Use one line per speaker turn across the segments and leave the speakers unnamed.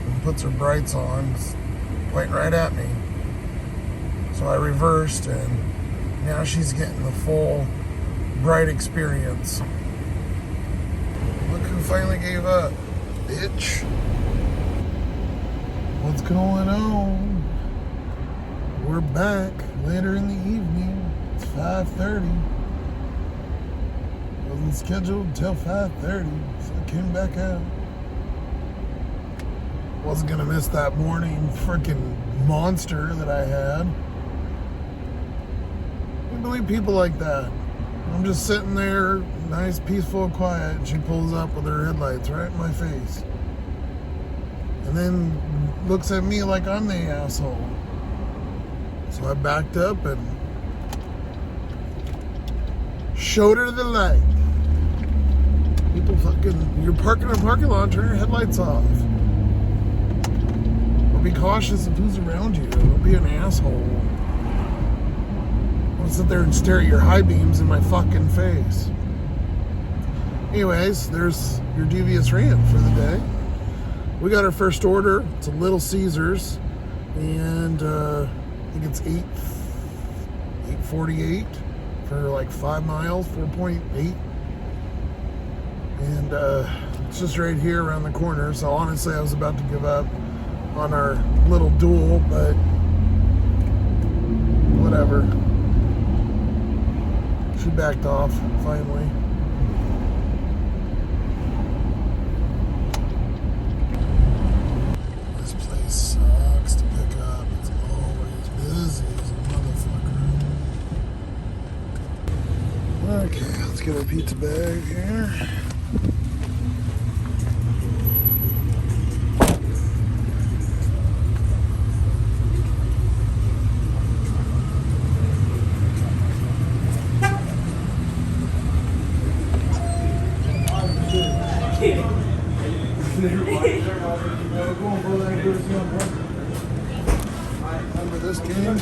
and puts her brights on, pointing right at me. So I reversed, and now she's getting the full bright experience. Look who finally gave up, bitch. What's going on? We're back later in the evening. It's 5:30. Wasn't scheduled until 5:30, so I came back out. Wasn't gonna miss that morning freaking monster that I had. I can't believe people like that. I'm just sitting there, nice, peaceful, quiet, and she pulls up with her headlights right in my face. And then looks at me like I'm the asshole. So I backed up and showed her the light. People fucking, you're parking in a parking lot, turn your headlights off. But be cautious of who's around you. Don't be an asshole. Don't sit there and stare at your high beams in my fucking face. Anyways, there's your devious rant for the day. We got our first order. It's a Little Caesars, and I think it's 8.48 for like 5 miles, 4.8, and it's just right here around the corner. So honestly, I was about to give up on our little duel, but whatever. She backed off finally. Sucks to pick up. It's always busy as a motherfucker. Okay, let's get our pizza bag here. Remember this game?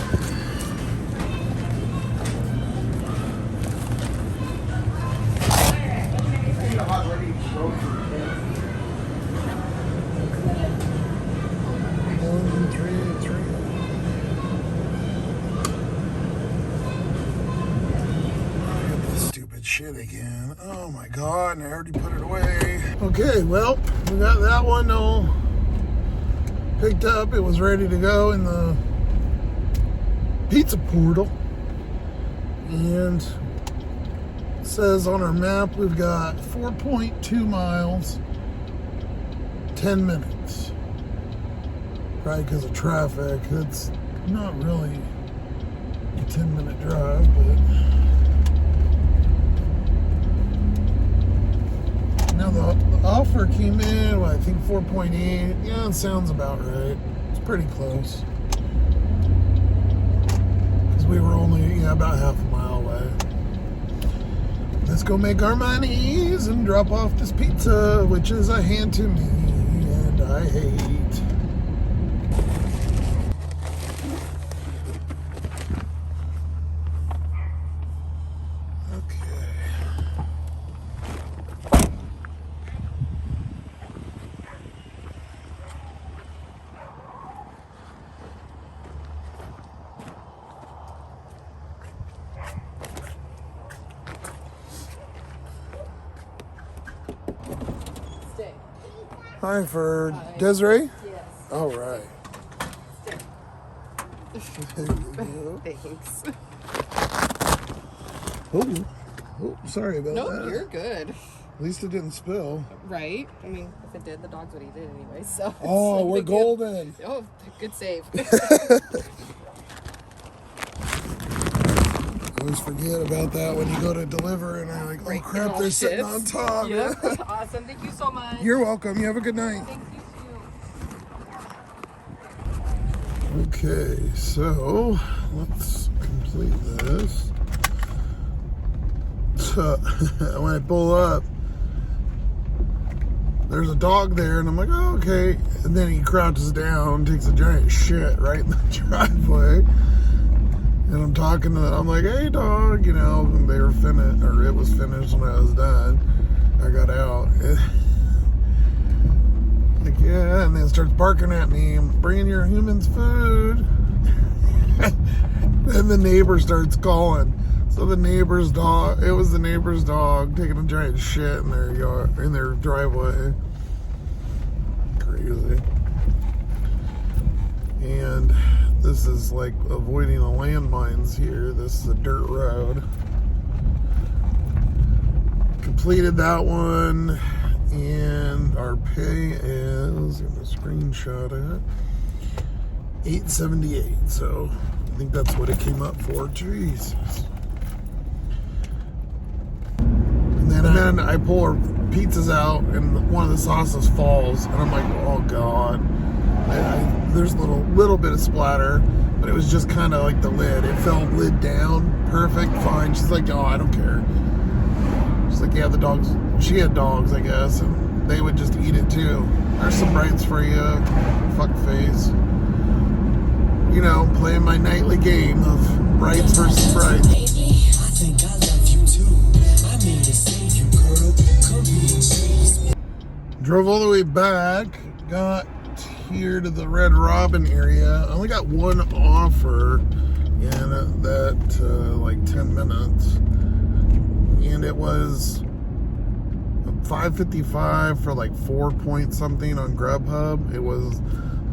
Stupid shit again. Oh my god, and I already put it away. Okay, well, we got that one all picked up. It was ready to go in the pizza portal, and it says on our map we've got 4.2 miles, 10 minutes. Probably because of traffic. It's not really a 10-minute drive, but now the offer came in, I think 4.8. Yeah, it sounds about right. It's pretty close. Because we were only about half a mile away. Let's go make our monies and drop off this pizza, which is a hand to me, and I hate. Hi, for Desiree?
Yes.
All right.
Thanks.
Oh, sorry about that.
No, you're good.
At least it didn't spill.
Right? I mean, if it did, the dogs would eat it anyway, so.
Oh, we're golden.
Oh, good save.
Always forget about that when you go to deliver and I'm like, oh crap, they're sitting on top.
Yep. Awesome. Thank you so much.
You're welcome. You have a good night.
Thanks, you too.
Okay, so let's complete this. So when I pull up, there's a dog there, and I'm like, oh, okay. And then he crouches down, takes a giant shit right in the driveway. And I'm talking to them, I'm like, hey dog, you know, and they were finished, or it was finished when I was done. I got out. Like, yeah, and then starts barking at me, bringing your humans food. Then the neighbor starts calling. So the neighbor's dog, it was the neighbor's dog taking a giant shit in their yard, in their driveway. Crazy. And this is like avoiding the landmines here. This is a dirt road. Completed that one, and our pay is, I'm gonna screenshot it, $8.78. So I think that's what it came up for. Jesus. And then I pull our pizzas out, and one of the sauces falls, and I'm like, oh god. There's a little bit of splatter, but it was just kind of like the lid. It fell lid down, perfect, fine. She's like, oh, I don't care. She's like, yeah, the dogs. She had dogs, I guess, and they would just eat it too. There's some rights for you, fuck face. You know, playing my nightly game of rights versus rights.
I think I love you too. I mean to save you, girl. Come here,
Drove all the way back, got here to the Red Robin area. I only got one offer in that like 10 minutes, and it was $5.55 for like 4 point something on Grubhub. It was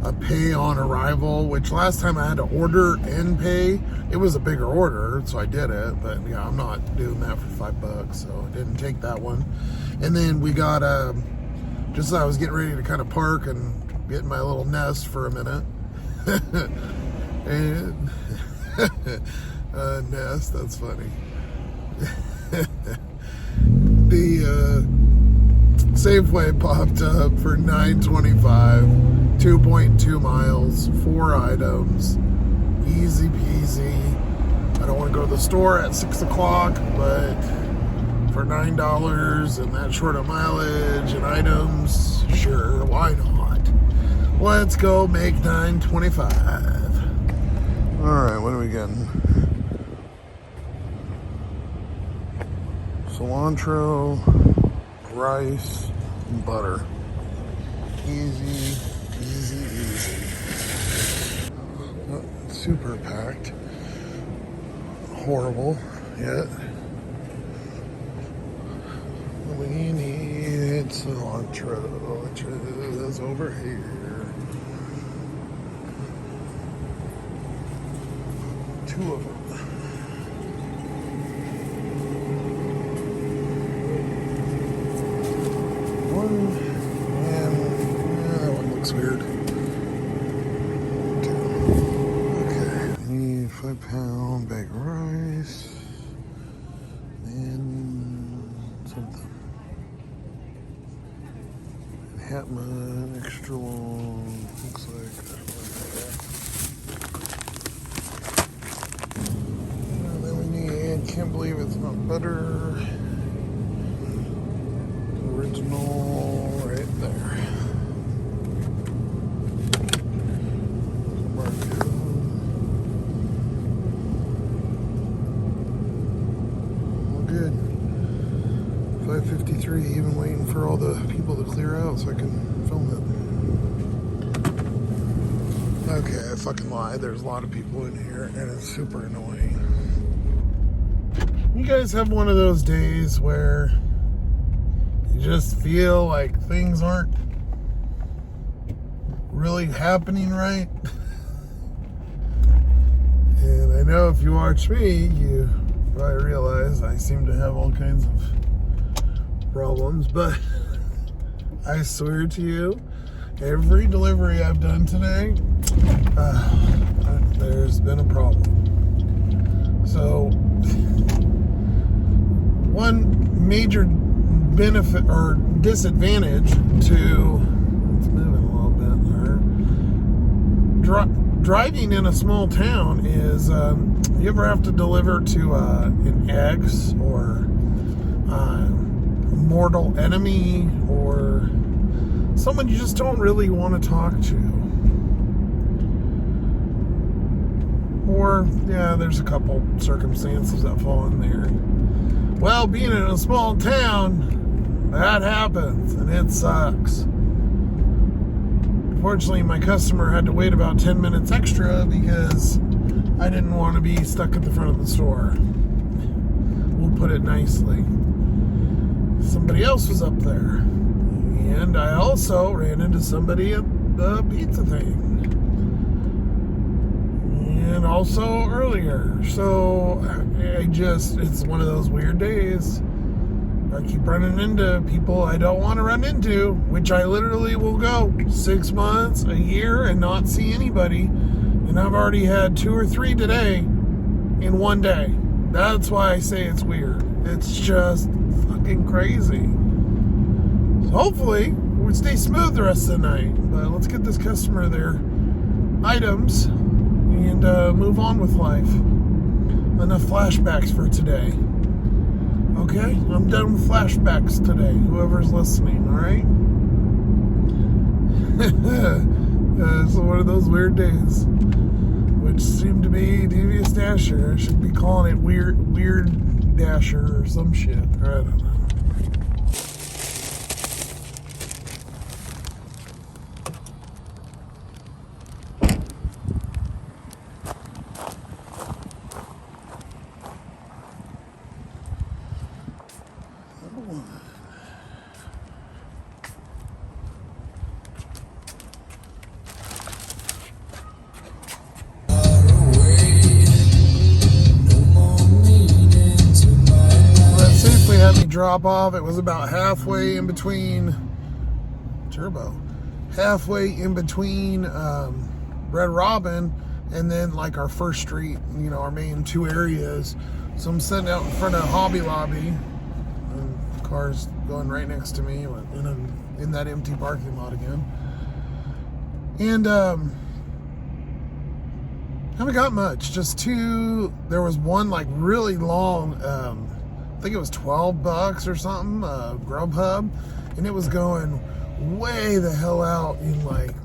a pay on arrival, which last time I had to order and pay. It was a bigger order, so I did it, but yeah, I'm not doing that for $5, so I didn't take that one. And then we got just as I was getting ready to kind of park and get in my little nest for a minute. And nest, that's funny. The Safeway popped up for $9.25, 2.2 miles, 4 items, easy peasy. I don't want to go to the store at 6 o'clock, but for $9 and that short of mileage and items, sure, why not? Let's go make $9.25. All right, what are we getting? Cilantro, rice, and butter. Easy, easy, easy. Not super packed. Horrible yet. We need cilantro, which is over here. 2 of them. That one looks weird. 2. Okay. I need 5-pound bag of rice and something. Hatman, extra long. Looks like that one there. And then we need, can't believe it's not butter. Original right there. All good. 5:53, even waiting for all the people to clear out so I can film it. Okay, I fucking lied. There's a lot of people in here and it's super annoying. You guys have one of those days where you just feel like things aren't really happening right? And I know if you watch me, you probably realize I seem to have all kinds of problems, but I swear to you, every delivery I've done today, there's been a problem. So, one major benefit or disadvantage to, it's moving a little bit there, driving in a small town is you ever have to deliver to an ex or mortal enemy or someone you just don't really want to talk to. Or, yeah, there's a couple circumstances that fall in there. Well, being in a small town, that happens, and it sucks. Unfortunately, my customer had to wait about 10 minutes extra because I didn't want to be stuck at the front of the store. We'll put it nicely. Somebody else was up there. And I also ran into somebody at the pizza thing. And also earlier. So it's one of those weird days. I keep running into people I don't want to run into, which I literally will go 6 months, a year, and not see anybody. And I've already had 2 or 3 today in one day. That's why I say it's weird. It's just fucking crazy. So hopefully, we'll stay smooth the rest of the night. But let's get this customer their items and move on with life. Enough flashbacks for today. Okay, I'm done with flashbacks today. Whoever's listening, all right? It's one of those weird days, which seem to be Devious Dasher. I should be calling it Weird Dasher or some shit. Or I don't know. Drop off. It was about halfway in between Red Robin and then like our first street, our main 2 areas. So I'm sitting out in front of Hobby Lobby and the car's going right next to me and I'm in that empty parking lot again. And haven't got much, just 2. There was one like really long, I think it was $12 or something, Grubhub, and it was going way the hell out in like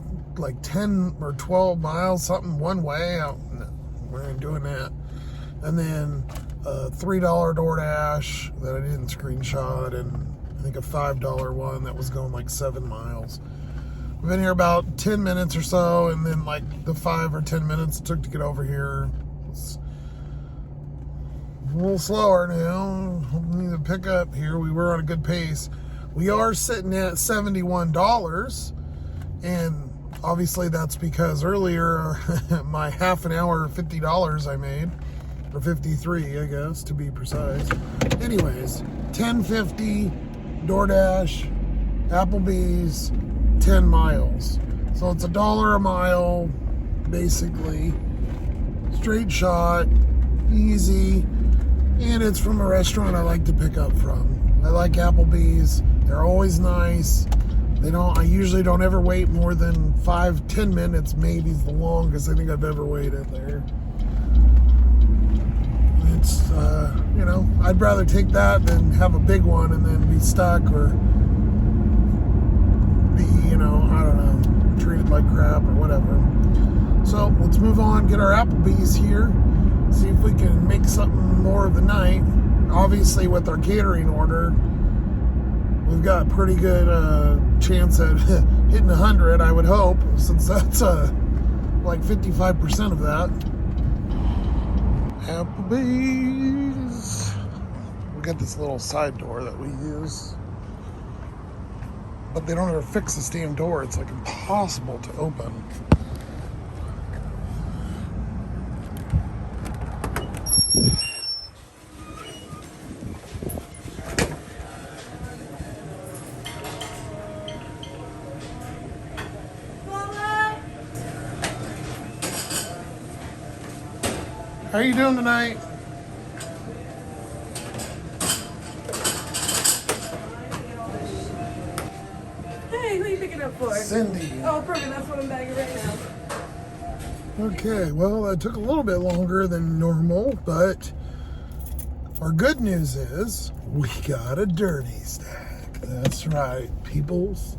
10 or 12 miles, something one way. We ain't doing that. And then a $3 DoorDash that I didn't screenshot, and I think a $5 one that was going like 7 miles. We've been here about 10 minutes or so, and then like the 5 or 10 minutes it took to get over here. It's a little slower now. We need to pick up here. We were on a good pace. We are sitting at $71, and obviously that's because earlier my half an hour $50 I made, or 53 I guess to be precise. Anyways, $10.50 DoorDash, Applebee's, 10 miles. So it's $1 a mile basically. Straight shot, easy. And it's from a restaurant I like to pick up from. I like Applebee's. They're always nice. I usually don't ever wait more than 5-10 minutes, maybe is the longest I think I've ever waited there. It's, I'd rather take that than have a big one and then be stuck or be, I don't know, treated like crap or whatever. So let's move on, get our Applebee's here. See if we can make something more of the night. Obviously, with our catering order, we've got a pretty good chance at hitting 100, I would hope, since that's like 55% of that. Applebee's. We got this little side door that we use, but they don't ever fix this damn door. It's like impossible to open. How are you doing tonight?
Hey, who are you picking up for?
Cindy.
Oh, perfect. That's what I'm bagging right now.
Okay, well, that took a little bit longer than normal, but our good news is we got a dirty stack. That's right, peoples.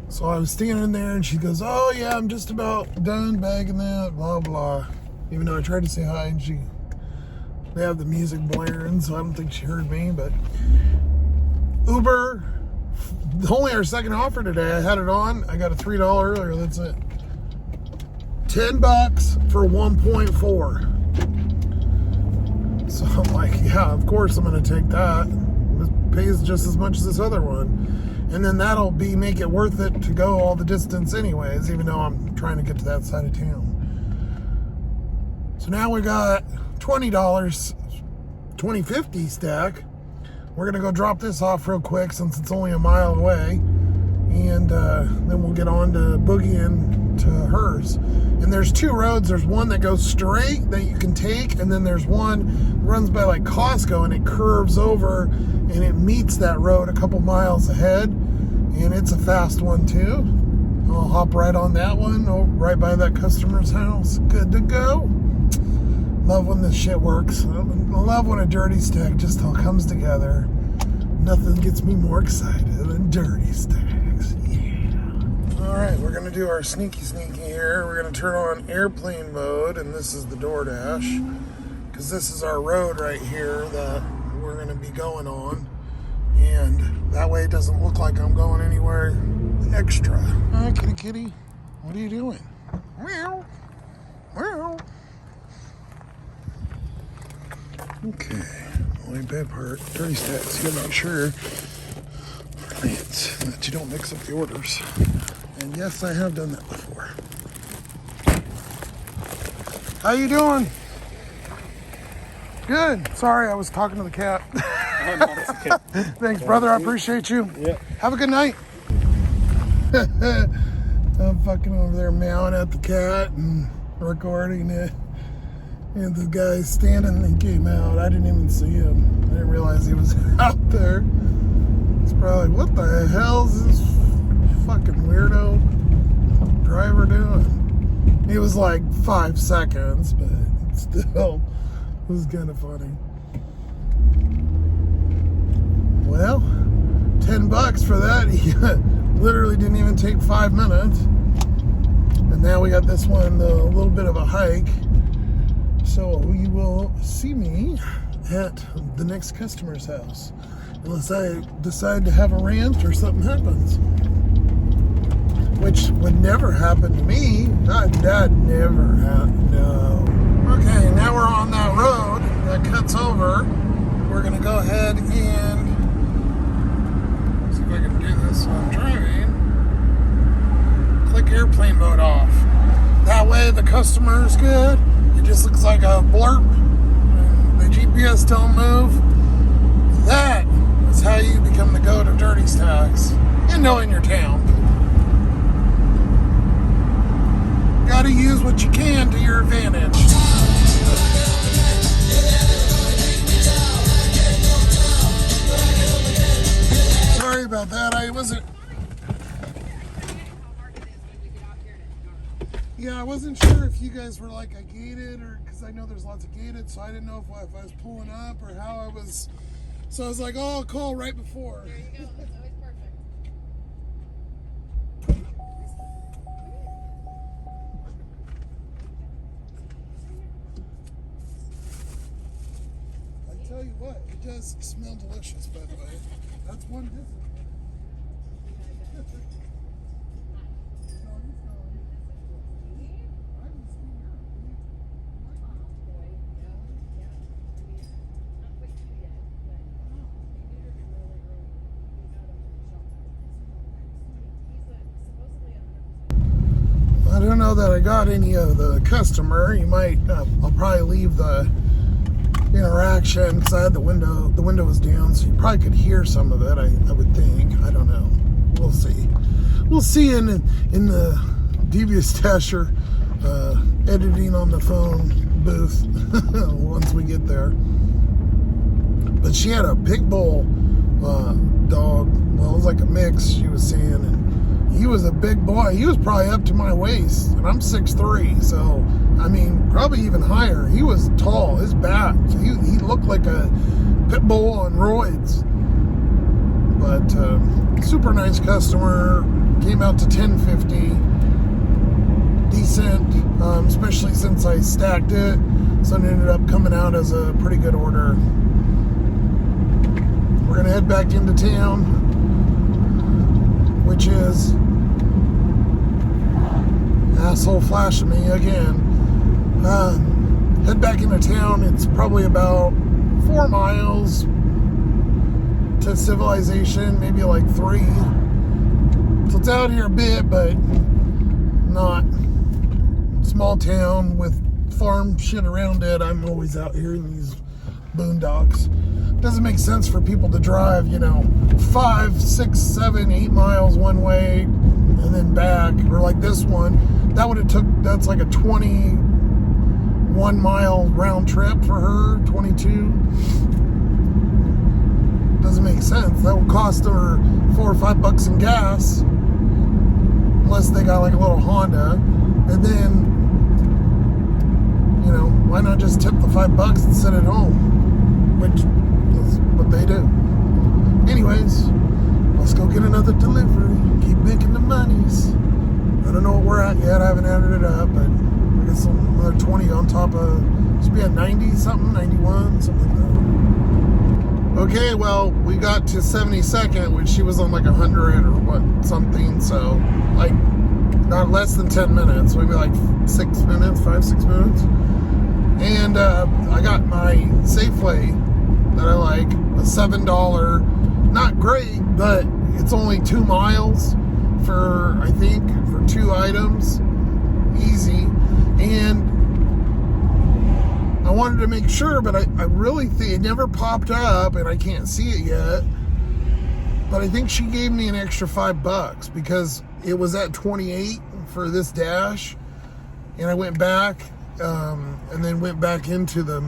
So I was standing there and she goes, oh yeah, I'm just about done bagging that, blah, blah. Even though I tried to say hi and they have the music blaring, so I don't think she heard me, but Uber only our second offer today. I had it on. I got a $3 earlier. That's it. $10 for 1.4. So I'm like, yeah, of course I'm going to take that. It pays just as much as this other one. And then that'll make it worth it to go all the distance anyways, even though I'm trying to get to that side of town. So now we got $20, 20.50 stack. We're going to go drop this off real quick since it's only a mile away. And then we'll get on to boogieing to hers. And there's two roads. There's one that goes straight that you can take, and then there's one that runs by like Costco, and it curves over and it meets that road a couple miles ahead, and it's a fast one too. I'll hop right on that one, right by that customer's house. Good to go. Love when this shit works. I love when a dirty stack just all comes together. Nothing gets me more excited than dirty stacks. Yeah. All right, we're gonna do our sneaky here. We're gonna turn on airplane mode, and this is the DoorDash, because this is our road right here that we're gonna be going on, and that way it doesn't look like I'm going anywhere extra. Hi, kitty. What are you doing? Meow. Meow. Okay, only bad part, dirty stacks. You gotta make sure that you don't mix up the orders. And yes, I have done that before. How you doing? Good. Sorry, I was talking to the cat.
Oh, no, it's okay.
Thanks, brother. I appreciate you.
Yeah.
Have a good night. I'm fucking over there meowing at the cat and recording it. And the guy standing, he came out. I didn't even see him. I didn't realize he was out there. It's probably, what the hell is this fucking weirdo driver doing? It was like 5 seconds, but it still was kind of funny. Well, $10 for that. He literally didn't even take 5 minutes. And now we got this one, a little bit of a hike. So you will see me at the next customer's house, unless I decide to have a rant or something happens, which would never happen to me. That never happened. No. Okay, now we're on that road that cuts over. We're gonna go ahead and see if I can do this while I'm driving. Click airplane mode off. That way the customer is good. It just looks like a blurb. The GPS don't move. That is how you become the goat of dirty stacks and knowing your town. Gotta use what you can to your advantage. Sorry about that. I wasn't. Yeah, I wasn't sure if you guys were like a gated, or because I know there's lots of gated, so I didn't know if I was pulling up or how I was. So I was like, oh, I'll call right before.
There you go. That's always perfect.
I tell you what, it does smell delicious, by the way. That's one difference. I don't know that I got any of the customer. You might, I'll probably leave the interaction because I had the window was down, so you probably could hear some of it, I would think. I don't know. We'll see. We'll see in the Devious Tasher editing on the phone booth once we get there. But she had a pit bull dog. Well, it was like a mix, she was saying, and he was a big boy. He was probably up to my waist, and I'm 6'3", so, I mean, probably even higher. He was tall. His back, he looked like a pit bull on roids. But super nice customer. Came out to $10.50. Decent, especially since I stacked it. So it ended up coming out as a pretty good order. We're gonna head back into town. which is asshole flashing me again. Head back into town. It's probably about 4 miles to civilization, maybe like 3. So it's out here a bit, but not. Small town with farm shit around it. I'm always out here in these boondocks. Doesn't make sense for people to drive, 5, 6, 7, 8 miles one way and then back, or like this one. That's like a 21 mile round trip for her, 22. Doesn't make sense. That would cost her $4 or $5 in gas, unless they got like a little Honda. And then, why not just tip the $5 and sit at home? Which is what they do. Anyways, let's go get another delivery. Keep making the monies. I don't know what we're at yet. I haven't added it up, but I guess another 20 on top of, should be at 90 something, 91, something like that. Okay, well, we got to 72nd when she was on like 100 or what, something. So, like, not less than 10 minutes, maybe like 6 minutes, 5, 6 minutes. And I got my Safeway that I like, a $7, not great, but it's only 2 miles for, I think, for 2 items, easy. And I wanted to make sure, but I really think it never popped up, and I can't see it yet. But I think she gave me an extra $5 because it was at 28 for this dash, and I went back and then went back into the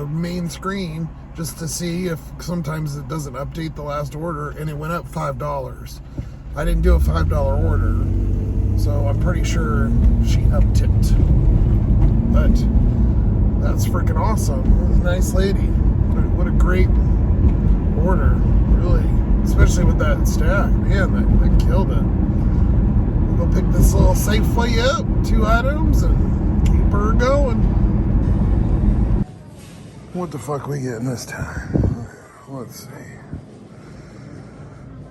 main screen just to see if sometimes it doesn't update the last order, and it went up $5. I didn't do a $5 order, so I'm pretty sure she up-tipped. But that's freaking awesome. Nice lady. What a great order, really. Especially with that stack. Man, that killed it. We'll go pick this little Safeway up, 2 items, and keep her going. What the fuck we getting this time? Let's see.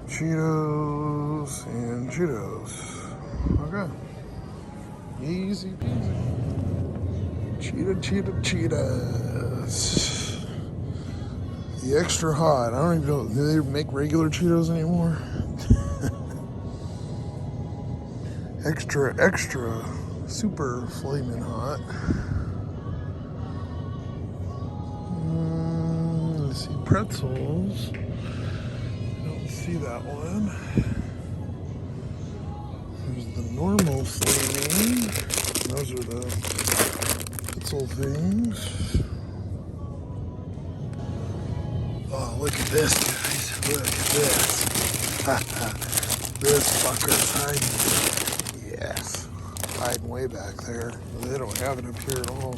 Cheetos and Cheetos. Okay. Easy peasy. Cheetos. The extra hot. I don't even know. Do they make regular Cheetos anymore? Extra, super flaming hot. Let's see, pretzels. I don't see that one. There's the normal flaming. Those are the pretzel things. Oh, look at this, guys. Look at this. This fucker's hiding. Yes. Hiding way back there. They don't have it up here at all.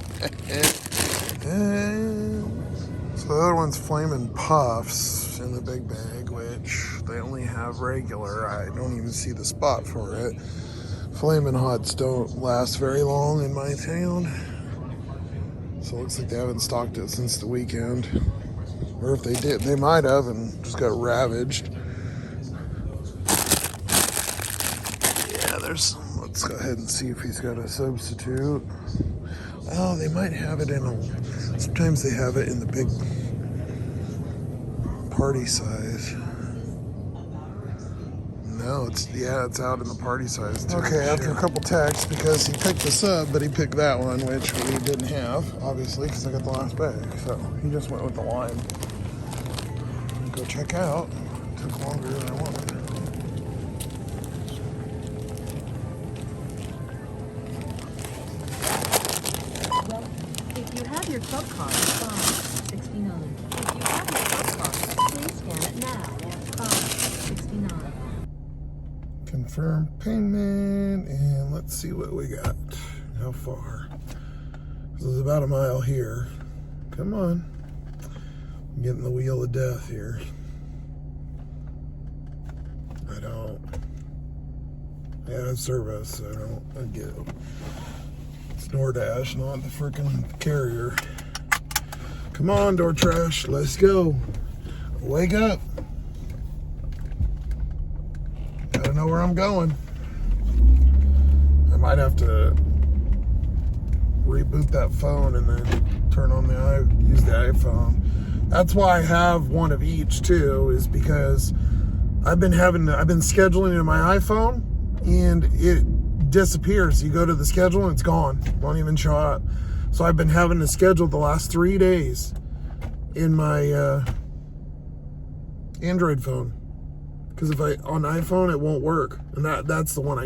So the other one's Flamin' Puffs in the big bag, which they only have regular. I don't even see the spot for it. Flamin' Hots don't last very long in my town. So it looks like they haven't stocked it since the weekend. Or if they did, they might have and just got ravaged. Yeah, there's some. Let's go ahead and see if he's got a substitute. Oh, they might have it in a. Sometimes they have it in the big party size. No, it's out in the party size too. Okay, after a couple texts, because he picked the sub, but he picked that one, which we didn't have, obviously, because I got the last bag. So he just went with the lime. Go check out. It took longer than I wanted.
If you have your club card, it's $69. If you have your club card, please scan it now. It's $69.
Confirm payment, and let's see what we got. How far? This is about a mile here. Come on. I'm getting the wheel of death here. I have service, so I get it. It's DoorDash, not the freaking carrier. Come on, door trash, let's go. Wake up. Gotta know know where I'm going. I might have to reboot that phone and then turn on use the iPhone. That's why I have one of each too, is because I've been scheduling in my iPhone and it disappears. You go to the schedule and it's gone. Won't even show up. So I've been having to schedule the last 3 days in my Android phone. Because on iPhone it won't work. And that's the one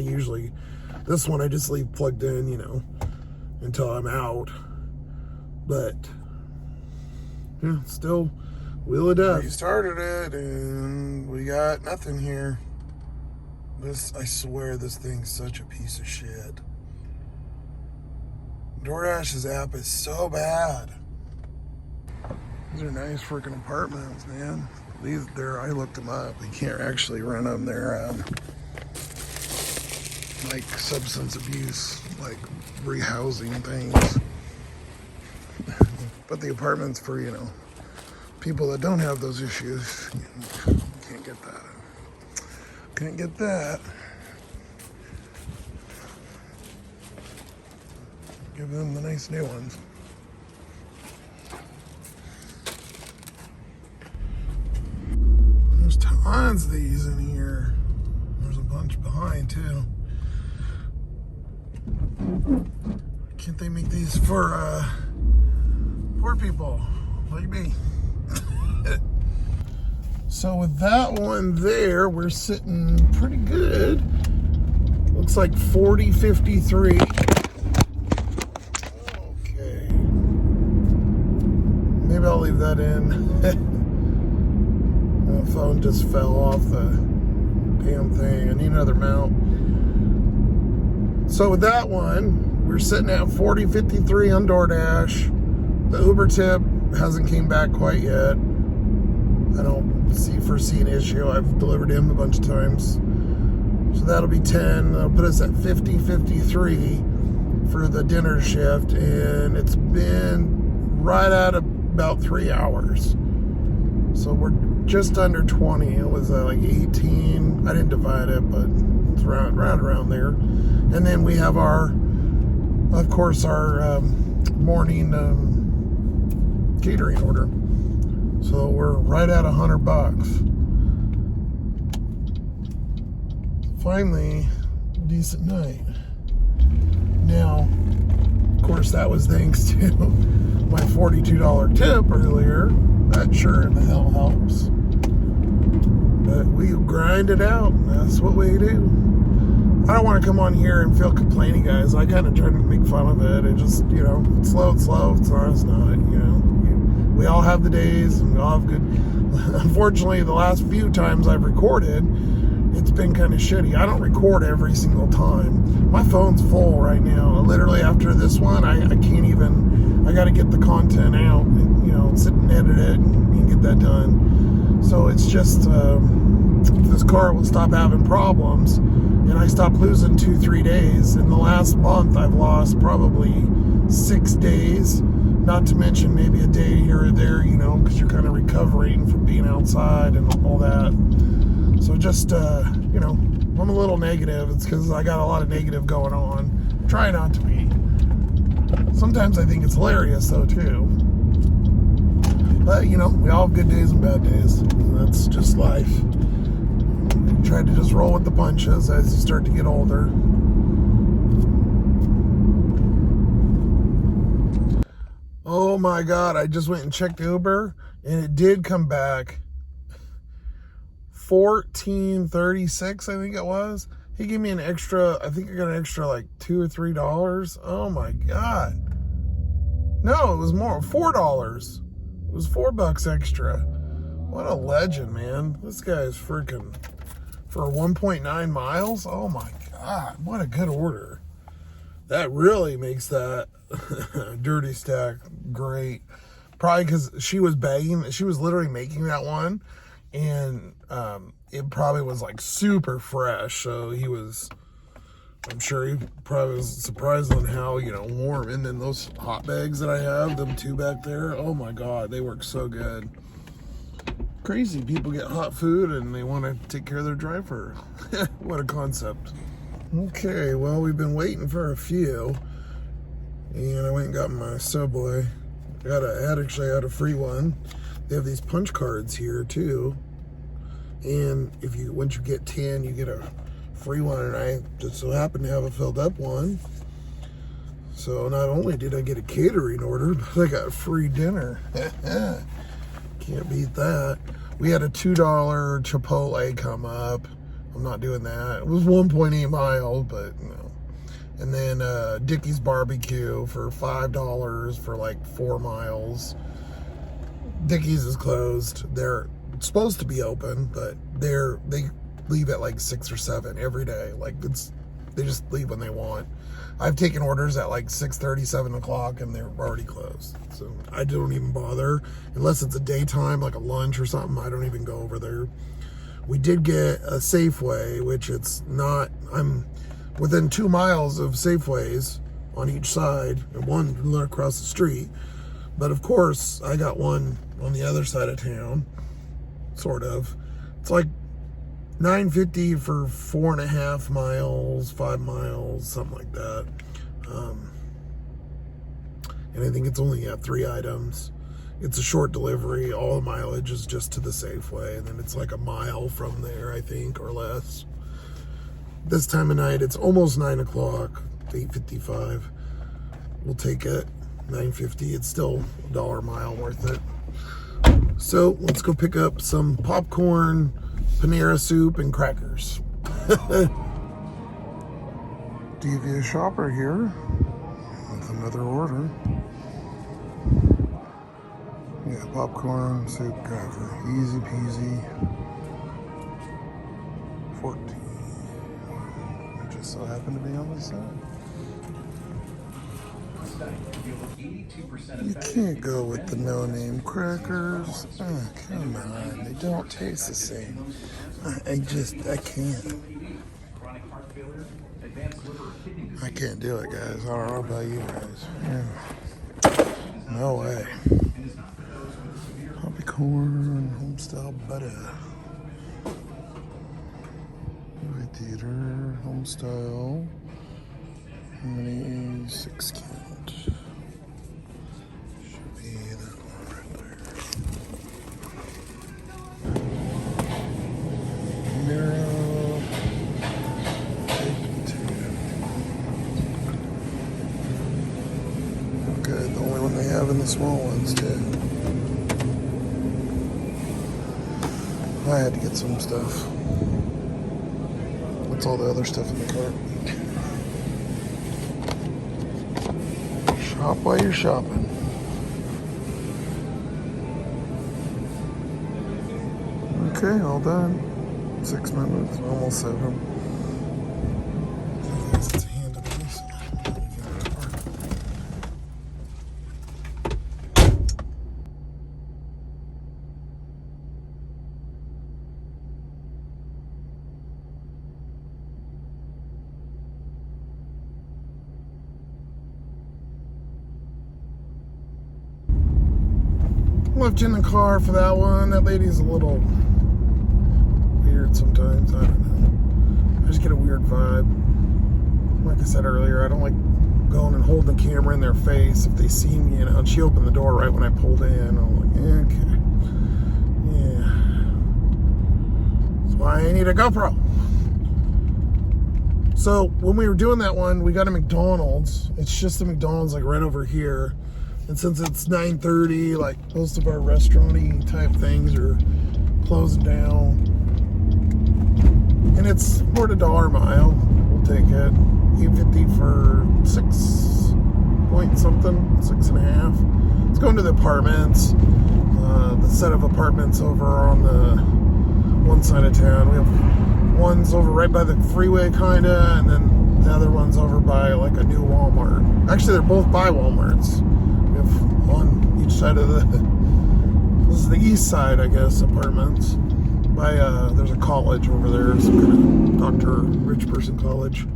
this one I just leave plugged in, you know, until I'm out. But yeah, still wheel it up. We started it and we got nothing here. I swear this thing's such a piece of shit. DoorDash's app is so bad. These are nice freaking apartments, man. I looked them up. You can't actually rent them. They're like substance abuse, like rehousing things. But the apartments for, you know, people that don't have those issues, you can't get that. Can't get that. Give them the nice new ones. There's tons of these in here. There's a bunch behind too. Can't they make these for poor people like me? So with that one there, we're sitting pretty good. Looks like 40.53. Okay. Maybe I'll leave that in. The phone just fell off the damn thing. I need another mount. So with that one, we're sitting at 40.53 on DoorDash. The Uber tip hasn't came back quite yet. I don't foresee an issue. I've delivered him a bunch of times. So that'll be 10. That'll put us at 50.53 for the dinner shift. And it's been right at about 3 hours. So we're just under 20. It was like 18. I didn't divide it, but it's around there. And then we have of course, our morning catering order. So we're right at $100. Finally, decent night. Now, of course, that was thanks to my $42 tip earlier. That sure in the hell helps. But we grind it out. That's what we do. I don't want to come on here and feel complaining, guys. I kind of try to make fun of it. It just, you know, it's slow. It's not, you know. We all have the days and we all have good. Unfortunately, the last few times I've recorded, it's been kind of shitty. I don't record every single time. My phone's full right now. Literally after this one, I can't even, I got to get the content out and, you know, sit and edit it and get that done. So it's just, if this car will stop having problems and I stop losing 2-3 days. In the last month, I've lost probably 6 days. Not to mention maybe a day here or there, you know, because you're kind of recovering from being outside and all that. So just, you know, I'm a little negative. It's because I got a lot of negative going on. Try not to be. Sometimes I think it's hilarious, though, too. But, you know, we all have good days and bad days. That's just life. Try to just roll with the punches as you start to get older. Oh my God, I just went and checked Uber and it did come back $14.36, I think it was. He gave me an extra, I think I got an extra like $2 or $3. Oh my God. No, it was more, $4. It was $4 extra. What a legend, man. This guy is freaking, for 1.9 miles. Oh my God, what a good order. That really makes that dirty stack great. Probably because she was bagging, she was literally making that one, and it probably was like super fresh. So I'm sure he probably was surprised on how, you know, warm. And then those hot bags that I have, them two back there, oh my God, they work so good. crazy. People get hot food and they want to take care of their driver. What a concept. Okay, well, we've been waiting for a few. And I went and got my Subway. I had a free one. They have these punch cards here too. And once you get 10, you get a free one. And I just so happened to have a filled up one. So not only did I get a catering order, but I got free dinner. Can't beat that. We had a $2 Chipotle come up. I'm not doing that. It was 1.8 miles, but you know. And then Dickey's Barbecue for $5 for like 4 miles. Dickey's is closed. They're supposed to be open, but they leave at like 6 or 7 every day. Like they just leave when they want. I've taken orders at like 6:30, 7 o'clock, and they're already closed. So I don't even bother. Unless it's a daytime, like a lunch or something, I don't even go over there. We did get a Safeway, which it's not, I'm within 2 miles of Safeways on each side, and one across the street. But of course, I got one on the other side of town, sort of. It's like $9.50 for 4.5 miles, 5 miles, something like that. And I think it's only 3 items. It's a short delivery. All the mileage is just to the Safeway, and then it's like a mile from there, I think, or less. This time of night, it's almost 9 o'clock, 8:55. We'll take it, $9.50. It's still $1 a mile worth it. So let's go pick up some popcorn, Panera soup, and crackers. Devious shopper here with another order. Yeah, popcorn, soup, cracker. Easy peasy. 14. It just so happened to be on this side. You can't go with the no-name crackers. Oh, come on, they don't taste the same. I can't. I can't do it, guys. I don't know about you guys. Yeah. No way. Popcorn, homestyle butter. Movie theater, homestyle. How many? 6 count. Should be that one right there. Mirror. Okay, the only one they have in the small ones, too. I had to get some stuff. What's all the other stuff in the cart? Shop while you're shopping. Okay, all done. 6 minutes, almost 7. Left in the car for that one. That lady's a little weird sometimes. I don't know. I just get a weird vibe. Like I said earlier, I don't like going and holding the camera in their face if they see me, you know. And she opened the door right when I pulled in. I'm like, okay. Yeah. That's why I need a GoPro. So when we were doing that one, we got a McDonald's. It's just a McDonald's like right over here. And since it's 9:30, like most of our restaurant-y type things are closing down. And it's more than $1 a mile. We'll take it. $8.50 for 6 point something, 6.5. It's going to the apartments. The set of apartments over on the one side of town. We have ones over right by the freeway, kinda, and then the other one's over by like a new Walmart. Actually, they're both by Walmarts. We have on each side of this is the east side, I guess, apartments. By there's a college over there, some kind of doctor, rich person college.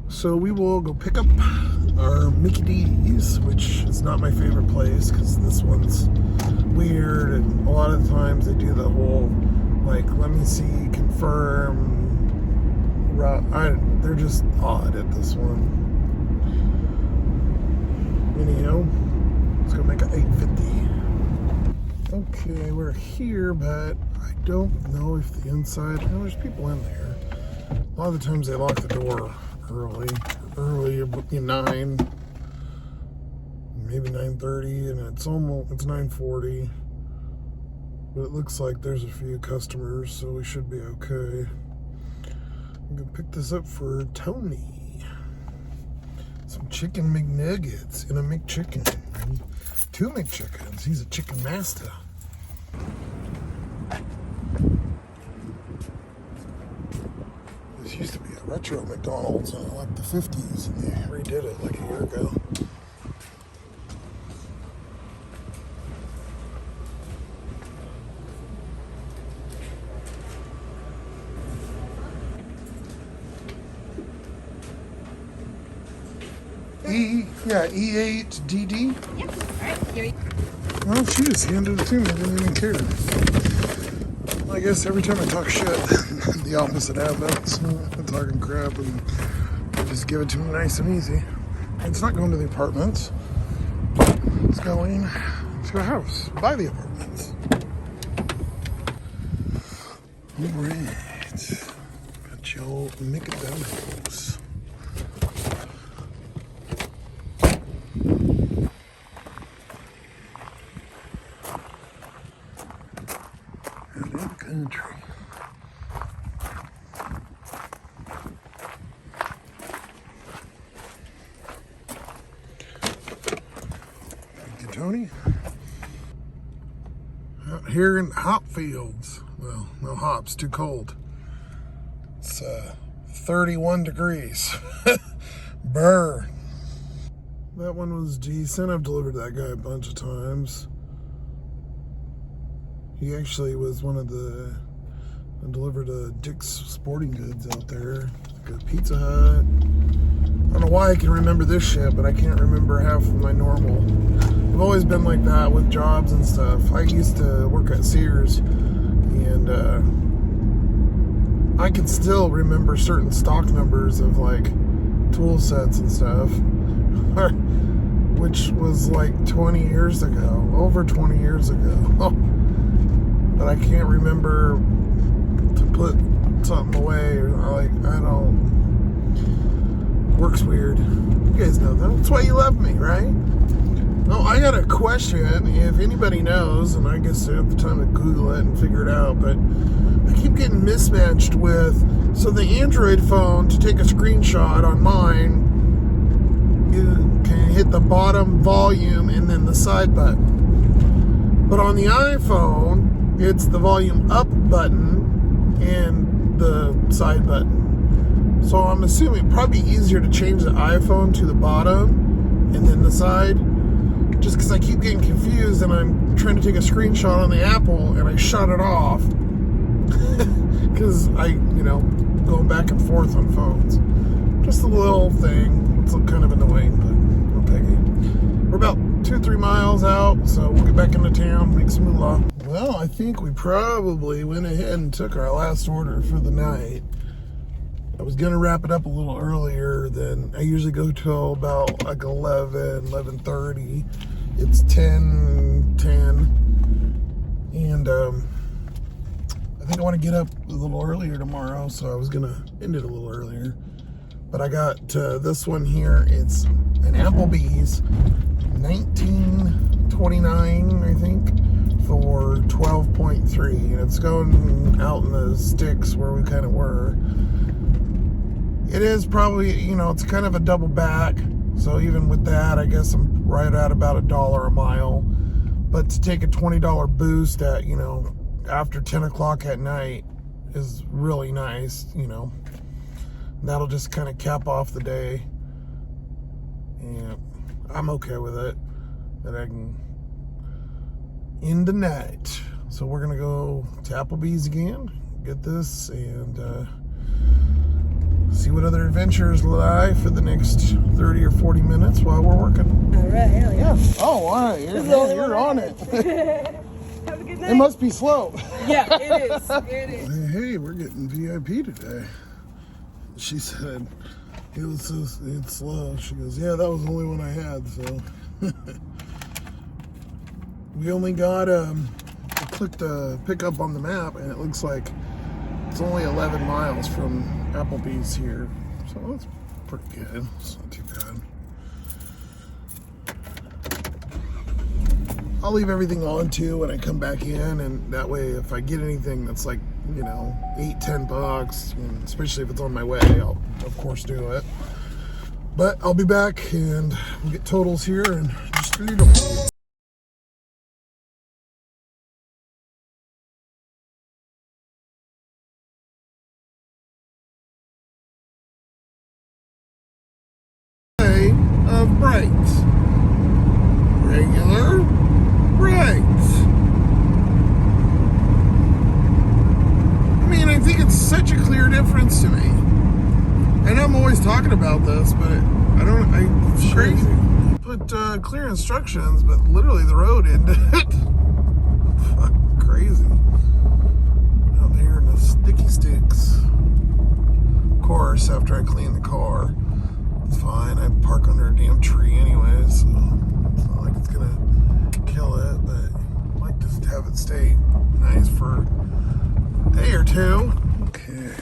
So we will go pick up our Mickey D's, which is not my favorite place because this one's weird, and a lot of the times they do the whole, like, let me see, confirm. They're just odd at this one. Anyhow, let's go make it 850. Okay, we're here, but I don't know if the inside, there's people in there. A lot of the times they lock the door early, about 9, maybe 9:30, and it's 9:40. But it looks like there's a few customers, so we should be okay. I'm gonna pick this up for Tony. Some chicken McNuggets and a McChicken. 2 McChickens. He's a chicken master. This used to be a retro McDonald's in like the 50s, and they redid it like a year ago. E8DD.
Yep. All right. Here you
Well, she just handed it to me. I didn't even care. Well, I guess every time I talk shit, the opposite happens. I'm talking crap, and they just give it to me nice and easy. It's not going to the apartments. It's going to a house by the apartments. All right. Got your McDonald's. Country. Thank you, Tony. Out here in hop fields. Well, no hops, too cold. It's 31 degrees. Burr. That one was decent. I've delivered that guy a bunch of times. He actually was one of the, I delivered a Dick's Sporting Goods out there, like a Pizza Hut. I don't know why I can remember this shit, but I can't remember half of my normal. I've always been like that with jobs and stuff. I used to work at Sears, and I can still remember certain stock numbers of like tool sets and stuff, which was like 20 years ago, over 20 years ago. But I can't remember to put something away, or like, I don't, works weird. You guys know that. That's why you love me, right? Oh, I got a question, if anybody knows, and I guess I have the time to Google it and figure it out, but I keep getting mismatched with, so the Android phone, to take a screenshot on mine, you can hit the bottom volume and then the side button. But on the iPhone, it's the volume up button and the side button. So I'm assuming it'd probably be easier to change the iPhone to the bottom and then the side. Just because I keep getting confused and I'm trying to take a screenshot on the Apple and I shut it off. Because going back and forth on phones. Just a little thing. It's kind of annoying, but I'll take it. We're about 2-3 miles out, so we'll get back into town, make some moolah. Well, I think we probably went ahead and took our last order for the night. I was going to wrap it up a little earlier than I usually go till about like 11:30. It's 10:10. And I think I want to get up a little earlier tomorrow, so I was going to end it a little earlier. But I got this one here. It's an Applebee's, $19.29, I think, for 12.3, and it's going out in the sticks where we kind of were. It is probably, it's kind of a double back, so even with that, I guess I'm right at about $1 a mile. But to take a $20 boost at, after 10 o'clock at night is really nice, That'll just kind of cap off the day, and I'm okay with it, that I can end the night. So we're gonna go to Applebee's again, get this, and see what other adventures lie for the next 30 or 40 minutes while we're working.
All right, hell yeah.
Yeah. Oh, all right. You're on it.
Have a good night.
It must be slow.
Yeah, it is. It is.
Hey, we're getting VIP today. She said it's slow. She goes, yeah, that was the only one I had. So we only got I clicked pick up on the map, and it looks like it's only 11 miles from Applebee's here. So that's pretty good. It's not too bad. I'll leave everything on too when I come back in, and that way if I get anything that's like, you know, $8-10, especially if it's on my way, I'll of course do it. But I'll be back and we'll get totals here and just read them. Of brights. Regular brights. I mean, I think it's such a clear difference to me. And I'm always talking about this, but it's crazy. Put clear instructions, but literally the road ended. Fucking crazy. Out here in the sticky sticks. Of course, after I clean the car, it's fine. I park under a damn tree anyway, so it's not like it's gonna kill it, but I might just have it stay nice for a day or two. Okay,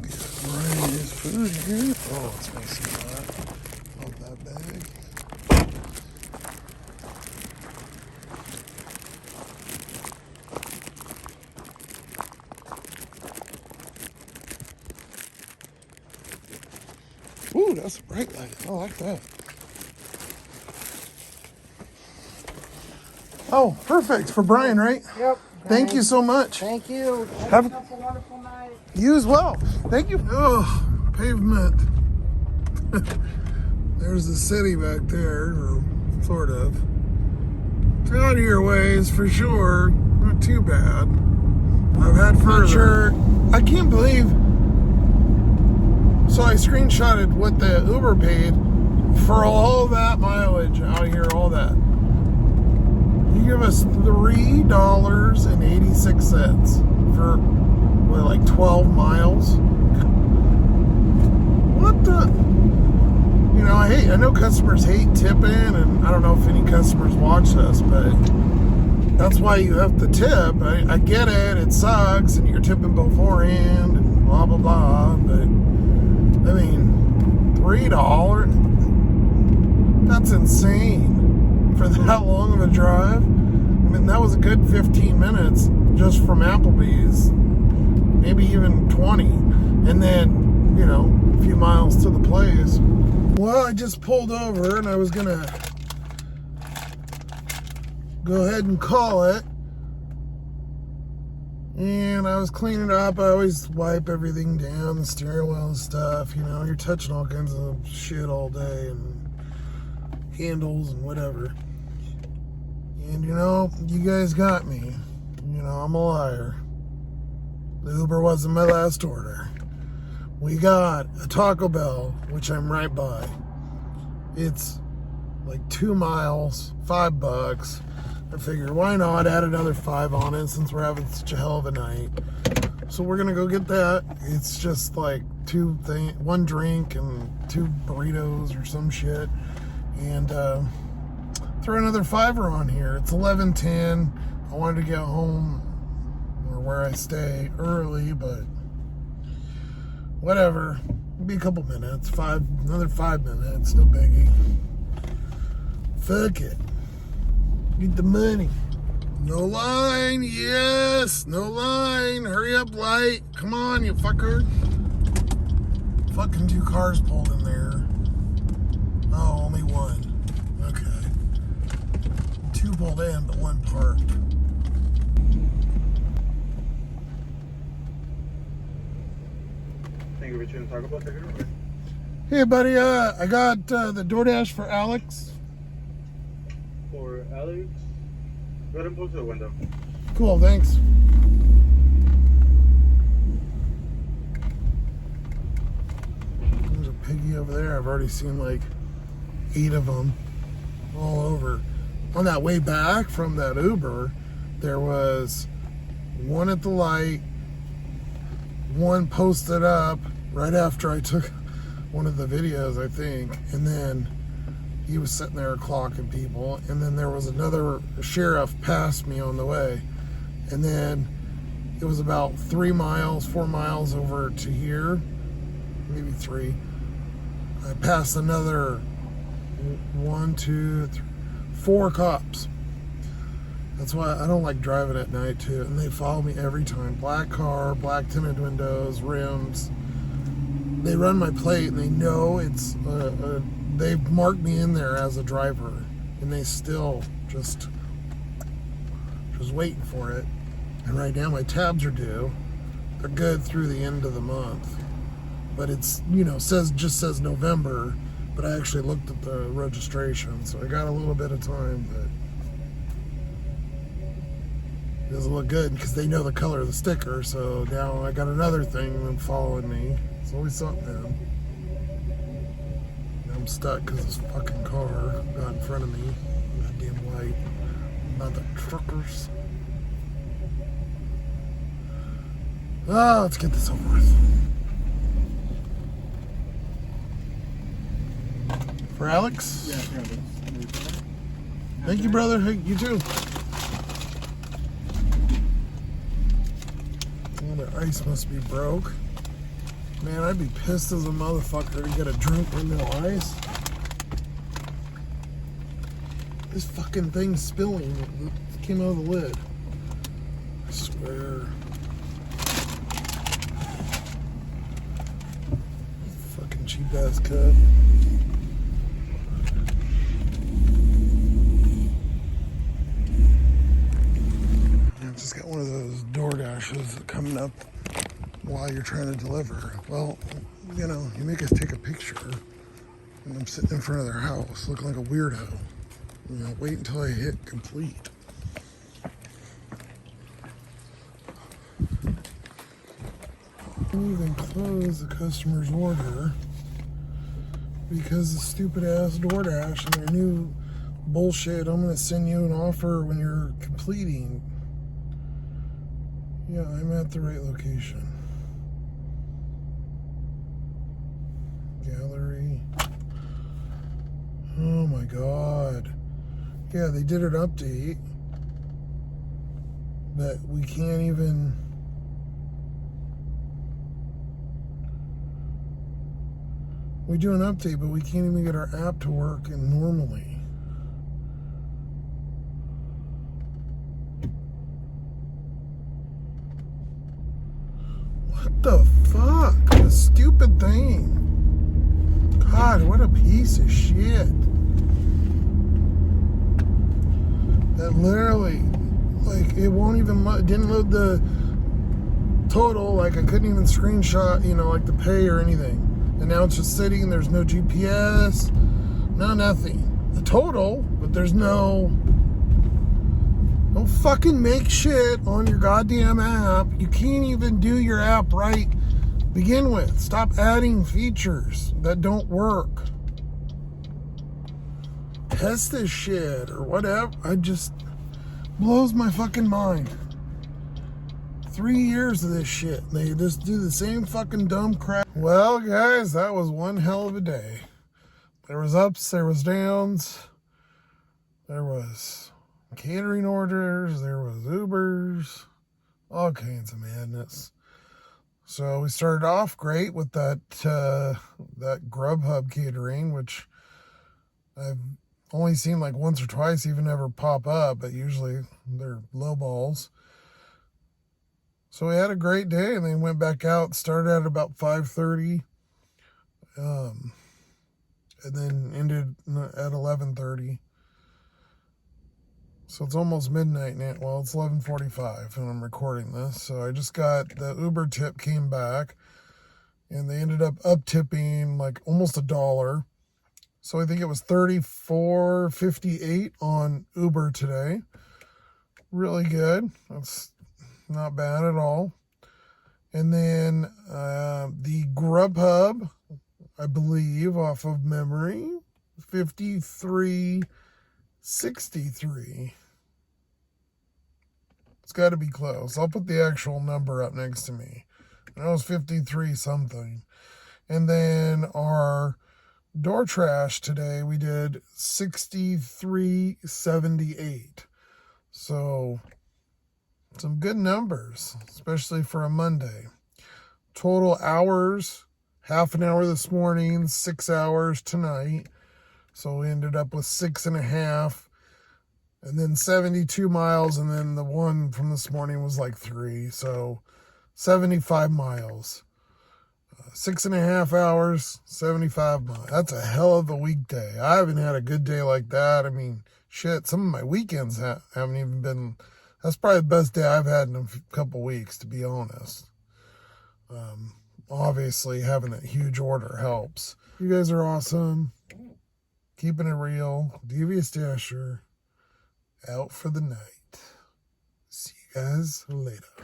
get Ryan's food here. Oh, it's nice and hot. Love that bag. Ooh, that's a bright light. I like that. Oh, perfect for Brian, right?
Yep.
Thank you so much.
Thank you.
Have
a wonderful night.
you as well. Thank you. Oh, pavement. There's the city back there, or sort of. It's out of your ways for sure. Not too bad. I've had further. I can't believe. So I screenshotted what the Uber paid for all that mileage out here, all that. You give us $3.86 for what, like 12 miles? What the? You know, I know customers hate tipping, and I don't know if any customers watch this, but that's why you have to tip. I get it, it sucks, and you're tipping beforehand, and blah, blah, blah, but I mean, $3? That's insane for that long of a drive. I mean, that was a good 15 minutes just from Applebee's, maybe even 20. And then, you know, a few miles to the place. Well, I just pulled over and I was gonna go ahead and call it. And I was cleaning up. I always wipe everything down, the steering wheel and stuff. You know, you're touching all kinds of shit all day and handles and whatever. And you know, you guys got me. You know, I'm a liar. The Uber wasn't my last order. We got a Taco Bell, which I'm right by. It's like 2 miles, $5. I figured, why not add another 5 on it since we're having such a hell of a night. So we're gonna go get that. It's just like 1 drink and 2 burritos or some shit. And throw another $5 on here. It's 11:10. I wanted to get home or where I stay early, but whatever. It'll be a couple minutes. Another 5 minutes. No biggie. Fuck it. Get the money. No line, yes, no line. Hurry up, light. Come on, you fucker. Fucking 2 cars pulled in there. Oh, only 1. Okay. 2 pulled in, but 1 parked.
Thank you for choosing Taco Bell. Take it away.
Hey, buddy, I got the DoorDash for Alex.
For Alex, go ahead and pull to the window.
Cool, thanks. piggy over there. I've already seen like 8 of them all over. On that way back from that Uber, there was one at the light, one posted up right after I took one of the videos, I think, and then he was sitting there clocking people, and then there was another sheriff past me on the way, and then it was about 4 miles over to here, maybe 3. I passed another 1, 2, 3, 4 cops. That's why I don't like driving at night too. And they follow me every time. Black car, black tinted windows, rims. They run my plate and they know it's they've marked me in there as a driver, and they still just waiting for it. And right now my tabs are due. They're good through the end of the month, but it's, you know, just says November. But I actually looked at the registration, so I got a little bit of time, but it doesn't look good because they know the color of the sticker. So now I got another thing following me. It's always something, man. Now I'm stuck because this fucking car got in front of me. That damn light. Not the truckers. Let's get this over with. For Alex?
Yeah, for Alex.
Thank you, brother. Hey, you too. Oh, the ice must be broke. Man, I'd be pissed as a motherfucker to get a drink with no ice. This fucking thing's spilling. It came out of the lid. I swear. Fucking cheap ass cup. I just got one of those door dashes coming up while you're trying to deliver. Well, you know, you make us take a picture, and I'm sitting in front of their house looking like a weirdo. You know, wait until I hit complete. Didn't even close the customer's order because the stupid ass DoorDash and their new bullshit. I'm gonna send you an offer when you're completing. Yeah, I'm at the right location. Gallery. Oh my god. Yeah, they did an update that we can't even. We do an update, but we can't even get our app to work normally. What the fuck? The stupid thing. God, what a piece of shit. That literally, like, it won't even, didn't load the total, like I couldn't even screenshot, you know, like the pay or anything. And now it's just sitting, there's no GPS, no nothing. The total, but there's no fucking make shit on your goddamn app. You can't even do your app right to begin with. Stop adding features that don't work. Test this shit or whatever. I just blows my fucking mind. 3 years of this shit. They just do the same fucking dumb crap. Well, guys, that was one hell of a day. There was ups, there was downs. There was catering orders, there was Ubers, all kinds of madness. So we started off great with that Grubhub catering, which I've only seen like once or twice even ever pop up, but usually they're low balls. So we had a great day and then went back out, started at about 5:30, and then ended at 11:30. So it's almost midnight now. Well, it's 11:45 and I'm recording this. So I just got the Uber tip came back and they ended up tipping like almost $1. So I think it was $34.58 on Uber today. Really good. That's not bad at all. And then the Grubhub, I believe, off of memory. 5363. It's got to be close. I'll put the actual number up next to me. That was 53 something. And then our door trash today, we did 6378. So some good numbers, especially for a Monday. Total hours, half an hour this morning, 6 hours tonight. So we ended up with 6.5, and then 72 miles, and then the one from this morning was like 3. So 75 miles. 6.5 hours, 75 miles. That's a hell of a weekday. I haven't had a good day like that. I mean, shit, some of my weekends haven't even been. That's probably the best day I've had in a couple weeks, to be honest. Obviously, having that huge order helps. You guys are awesome. Keeping it real. Devious Dasher. Out for the night. See you guys later.